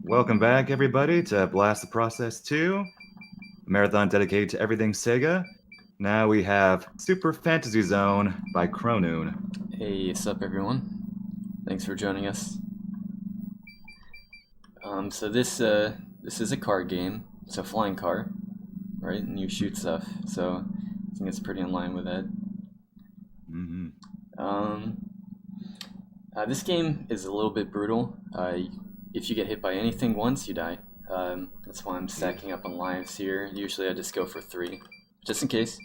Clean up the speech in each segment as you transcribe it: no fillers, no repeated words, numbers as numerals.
Welcome back, everybody, to Blast the Process 2, a marathon dedicated to everything Sega. Now we have Super Fantasy Zone by Chronoon. Hey, what's up, everyone? Thanks for joining us. So this is a car game. It's a flying car, right? And you shoot stuff. So I think it's pretty in line with that. This game is a little bit brutal. If you get hit by anything once, you die. That's why I'm stacking up on lives here. Usually I just go for 3, just in case.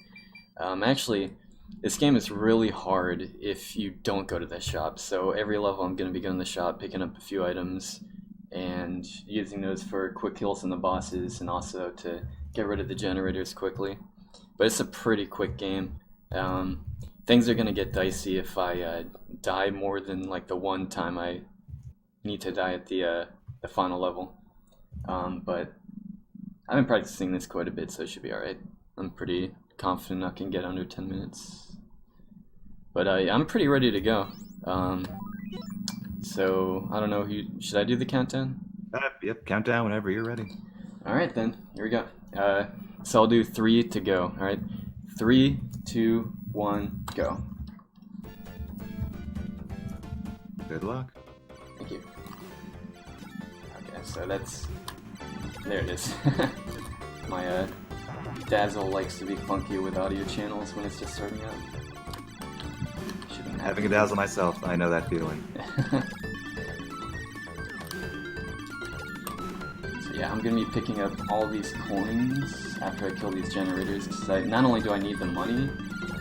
Actually, this game is really hard if you don't go to the shop. So every level I'm going to be going to the shop, picking up a few items, and using those for quick kills on the bosses, and also to get rid of the generators quickly. But it's a pretty quick game. Things are going to get dicey if I die more than like the one time I need to die at the final level. But I've been practicing this quite a bit, so it should be alright. I'm pretty confident I can get under 10 minutes. But I'm pretty ready to go. So, I don't know, should I do the countdown? Yep, countdown whenever you're ready. Alright then, here we go. So I'll do 3 to go, alright? 3, 2, 1, go. Good luck. Thank you. Okay, so that's... there it is. My Dazzle likes to be funky with audio channels when it's just starting out. Having a Dazzle myself, I know that feeling. Yeah, I'm gonna be picking up all these coins after I kill these generators, because not only do I need the money,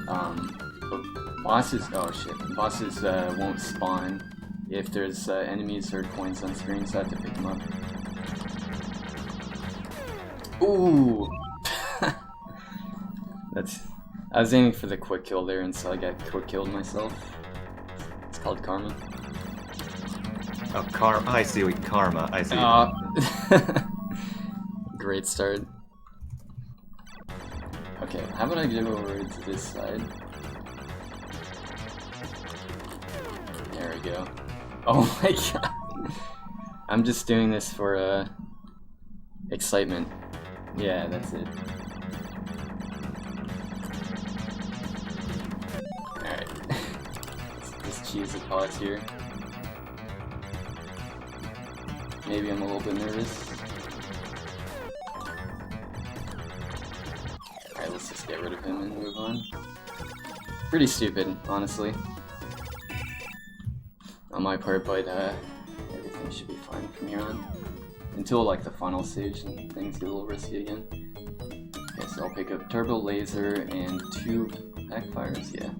but bosses, oh shit, bosses won't spawn if there's enemies or coins on screen, so I have to pick them up. Ooh! I was aiming for the quick kill there, and so I got quick killed myself. It's called karma. Oh, karma. I see what karma. I see. Great start. Okay, how about I go over to this side? There we go. Oh my god. I'm just doing this for excitement. Yeah, that's it. Alright. Let's cheese the pause here. Maybe I'm a little bit nervous. Alright, let's just get rid of him and move on. Pretty stupid, honestly. On my part, but everything should be fine from here on. Until like the final stage and things get a little risky again. Okay, so I'll pick up turbo laser and 2 backfires, yeah.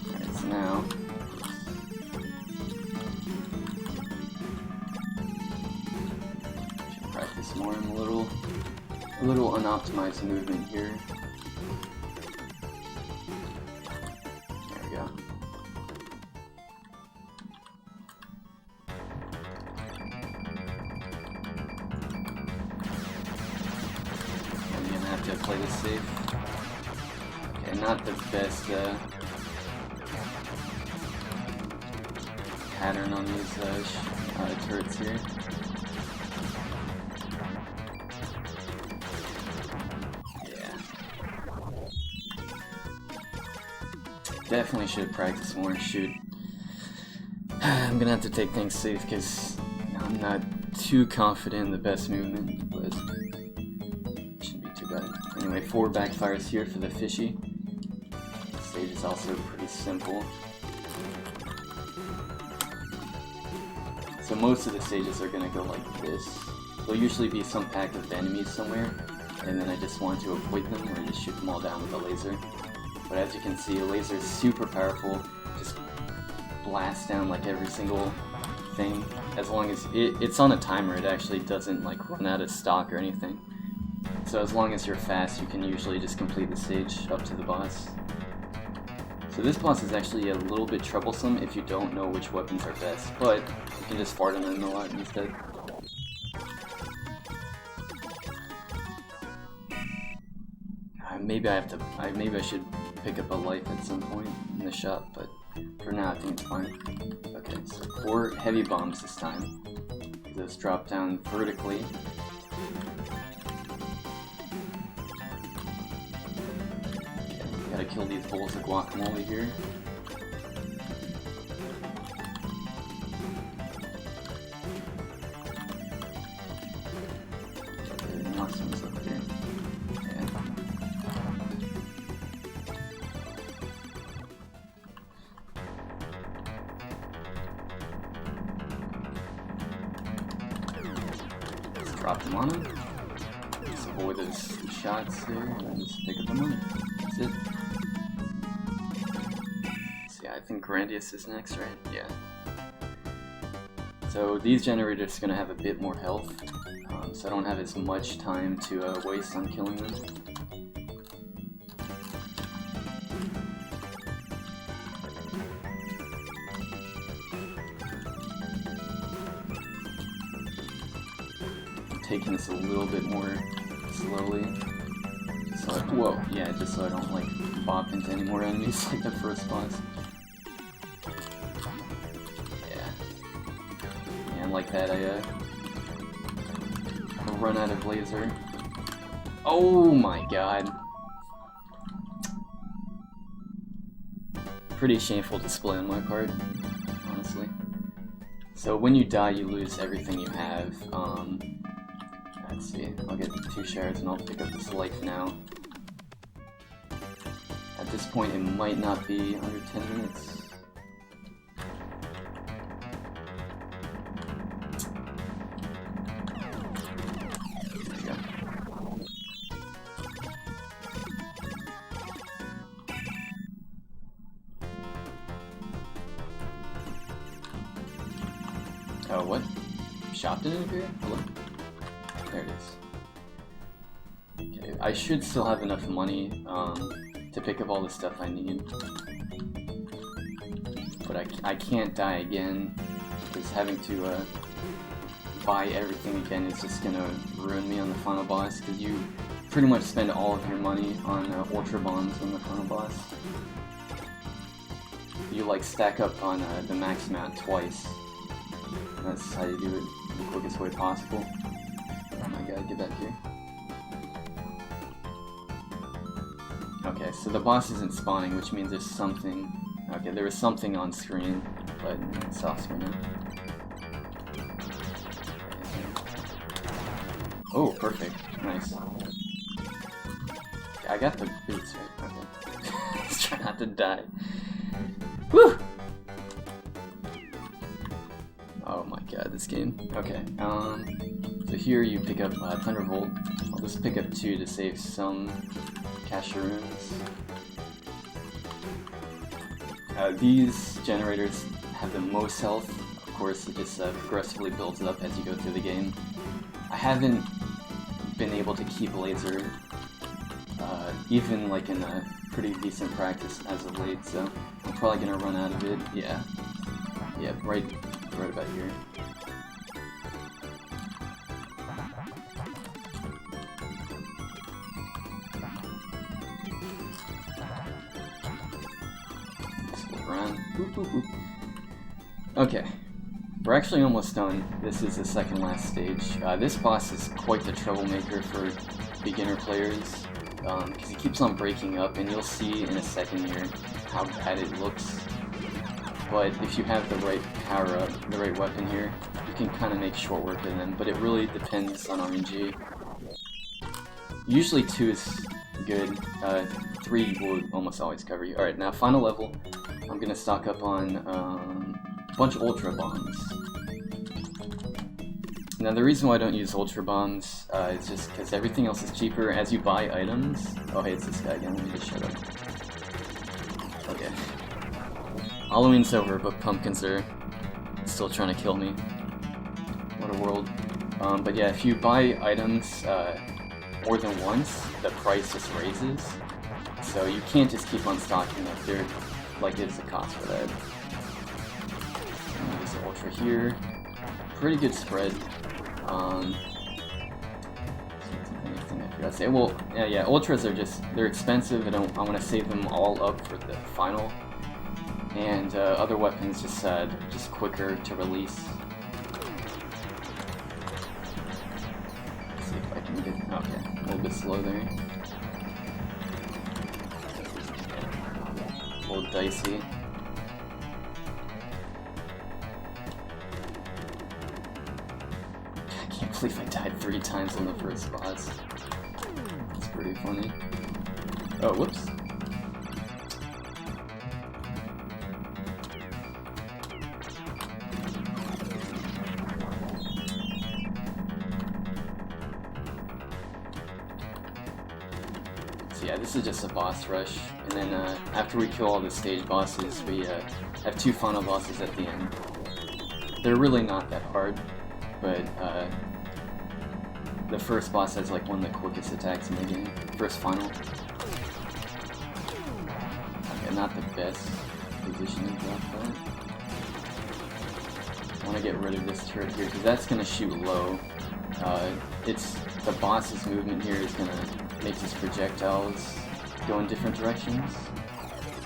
Alright, so now should practice more. I'm a little unoptimized movement here. There we go. To play this safe. Okay, not the best pattern on these turrets here. Yeah. Definitely should practice more. Shoot. I'm gonna have to take things safe because I'm not too confident in the best movement, but anyway, 4 backfires here for the fishy. The stage is also pretty simple. So most of the stages are gonna go like this. There'll usually be some pack of enemies somewhere, and then I just want to avoid them or just shoot them all down with a laser. But as you can see, a laser is super powerful. Just blasts down like every single thing. As long as it's on a timer, it actually doesn't like run out of stock or anything. So as long as you're fast, you can usually just complete the stage up to the boss. So this boss is actually a little bit troublesome if you don't know which weapons are best, but you can just fart on them a lot instead. Maybe I should pick up a life at some point in the shop, but for now I think it's fine. Okay, so 4 heavy bombs this time. Those drop down vertically. Gotta kill these bowls of guacamole here. Knock some up here. Yeah. Just drop them on him. Just avoid those shots here and just pick up the money. That's it. I think Grandius is next, right? Yeah. So these generators are going to have a bit more health, so I don't have as much time to waste on killing them. I'm taking this a little bit more slowly. So just so I don't like bop into any more enemies like the first boss. Like that, I run out of laser. Oh my god. Pretty shameful display on my part, honestly. So when you die, you lose everything you have. Let's see, I'll get 2 shards and I'll pick up this life now. At this point, it might not be under 10 minutes. Oh, what? Shop didn't appear? Hello? There it is. Okay, I should still have enough money to pick up all the stuff I need. But I can't die again, because having to buy everything again is just gonna ruin me on the final boss, because you pretty much spend all of your money on Ultra Bombs on the final boss. You like stack up on the max amount twice. And that's how you do it the quickest way possible. Oh my god, get back here. Okay, so the boss isn't spawning, which means there's something. Okay, there was something on screen, but it's off screen now. Oh, perfect. Nice. I got the boots, right? Okay. Let's try not to die. Woo! Oh my god, this game. Okay, so here you pick up Thunderbolt. I'll just pick up 2 to save some Chronoons. These generators have the most health. Of course, it just progressively builds up as you go through the game. I haven't been able to keep laser, even like in a pretty decent practice as of late, so I'm probably gonna run out of it. Yeah, right about here. Around. Boop, boop, boop. Okay, we're actually almost done. This is the second last stage. This boss is quite the troublemaker for beginner players, because he keeps on breaking up, and you'll see in a second here how bad it looks. But if you have the right power-up, the right weapon here, you can kind of make short work of them, but it really depends on RNG. Usually 2 is good, 3 will almost always cover you. Alright, now final level. I'm gonna stock up on a bunch of Ultra Bombs. Now the reason why I don't use Ultra Bombs is just because everything else is cheaper as you buy items. Oh hey, it's this guy again, let me just shut up. Okay. Halloween's over, but pumpkins are still trying to kill me. What a world. But yeah, if you buy items more than once, the price just raises. So you can't just keep on stocking up there. Like, it's a cost for that. There's the Ultra here. Pretty good spread. Anything I forgot to say. Well, yeah, Ultras are just, they're expensive, and I want to save them all up for the final. And other weapons just quicker to release. Let's see if I can get, okay, a little bit slow there. A little dicey. I can't believe I died 3 times on the first boss. It's pretty funny. Oh, whoops. So yeah, this is just a boss rush, and then after we kill all the stage bosses, we have 2 final bosses at the end. They're really not that hard, but the first boss has like one of the quickest attacks in the game. First final. Okay, not the best position to drop that. I want to get rid of this turret here, because that's going to shoot low. It's the boss's movement here is going to make his projectiles go in different directions.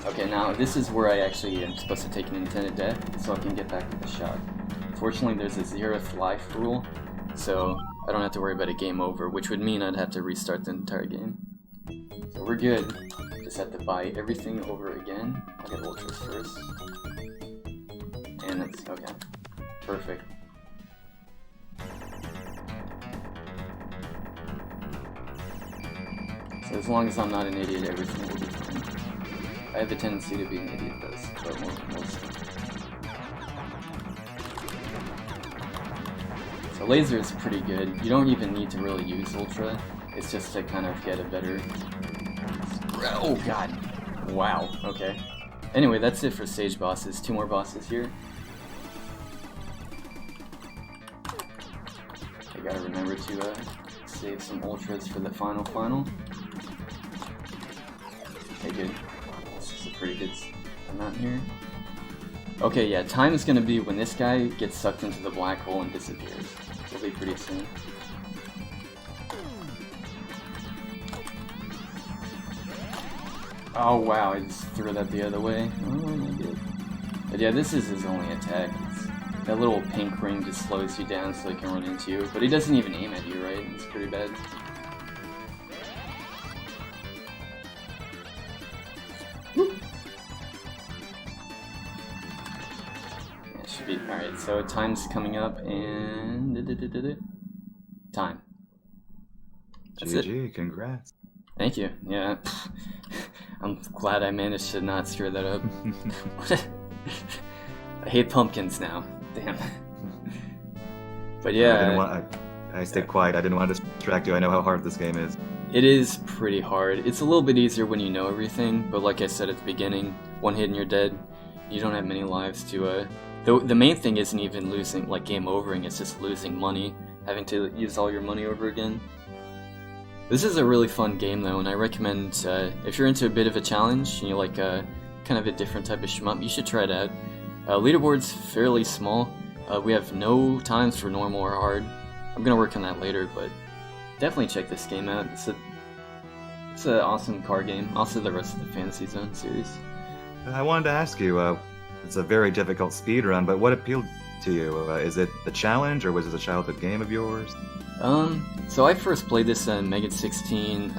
Okay, now this is where I actually am supposed to take an intended death, so I can get back to the shot. Fortunately, there's a 0th life rule, so I don't have to worry about a game over, which would mean I'd have to restart the entire game. So we're good. Just have to buy everything over again. I'll get Ultras first. And that's, okay. Perfect. So as long as I'm not an idiot, everything will be fine. I have a tendency to be an idiot though, but mostly. So laser is pretty good. You don't even need to really use Ultra. It's just to kind of get a better... Oh god! Wow, okay. Anyway, that's it for stage bosses. 2 more bosses here. gotta remember to save some ultras for the final. Okay, good. This is a pretty good amount here. Okay, yeah, time is gonna be when this guy gets sucked into the black hole and disappears. It'll be pretty soon. Oh wow, I just threw that the other way. Oh my god. But yeah, this is his only attack. That little pink ring just slows you down so he can run into you. But he doesn't even aim at you, right? It's pretty bad. Woo. Yeah, it should be. Alright, so time's coming up and... Time. That's GG, congrats. Thank you. Yeah. I'm glad I managed to not screw that up. I hate pumpkins now. Damn. But yeah. I stayed quiet. I didn't want to distract you. I know how hard this game is. It is pretty hard. It's a little bit easier when you know everything, but like I said at the beginning, one hit and you're dead. You don't have many lives to the main thing isn't even losing, like game overing, it's just losing money, having to use all your money over again. This is a really fun game though, and I recommend if you're into a bit of a challenge and you like kind of a different type of shmup, you should try it out. Leaderboard's fairly small. We have no times for normal or hard. I'm gonna work on that later, but definitely check this game out. It's an awesome card game. Also, the rest of the Fantasy Zone series. I wanted to ask you. It's a very difficult speedrun, but what appealed to you? Is it the challenge, or was it a childhood game of yours? So I first played this in Mega 16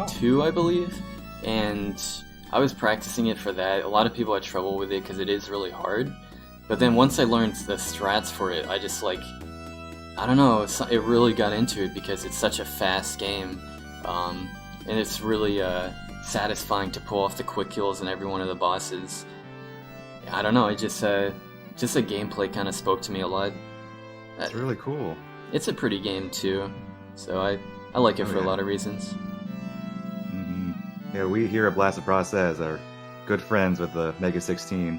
2, I believe, and I was practicing it for that. A lot of people had trouble with it because it is really hard. But then once I learned the strats for it, I just like, I don't know, it really got into it because it's such a fast game. And it's really satisfying to pull off the quick kills in every one of the bosses. I don't know, it just the gameplay kind of spoke to me a lot. It's really cool. It's a pretty game too, so I like it for a lot of reasons. Mm-hmm. Yeah, we here at Blast the Process are good friends with the Mega 16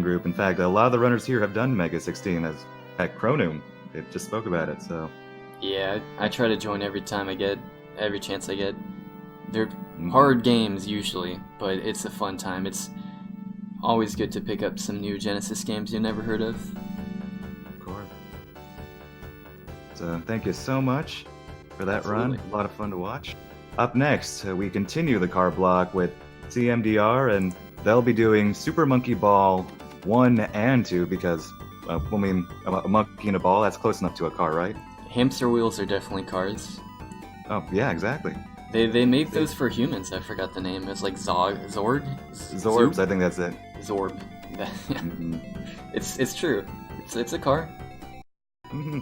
group. In fact, a lot of the runners here have done Mega 16 as at Chronoon. It just spoke about it, so. Yeah, I try to join every chance I get. They're hard games usually, but it's a fun time. It's always good to pick up some new Genesis games you never heard of. Of course. So thank you so much for that run. A lot of fun to watch. Up next, we continue the card block with CMDR, and they'll be doing Super Monkey Ball 1 and 2 because, I mean, a monkey and a ball, that's close enough to a car, right? Hamster wheels are definitely cars. Oh, yeah, exactly. They make those for humans. I forgot the name. It's like Zorg? Zorbs, I think that's it. Zorb. It's true. It's a car. Mm-hmm.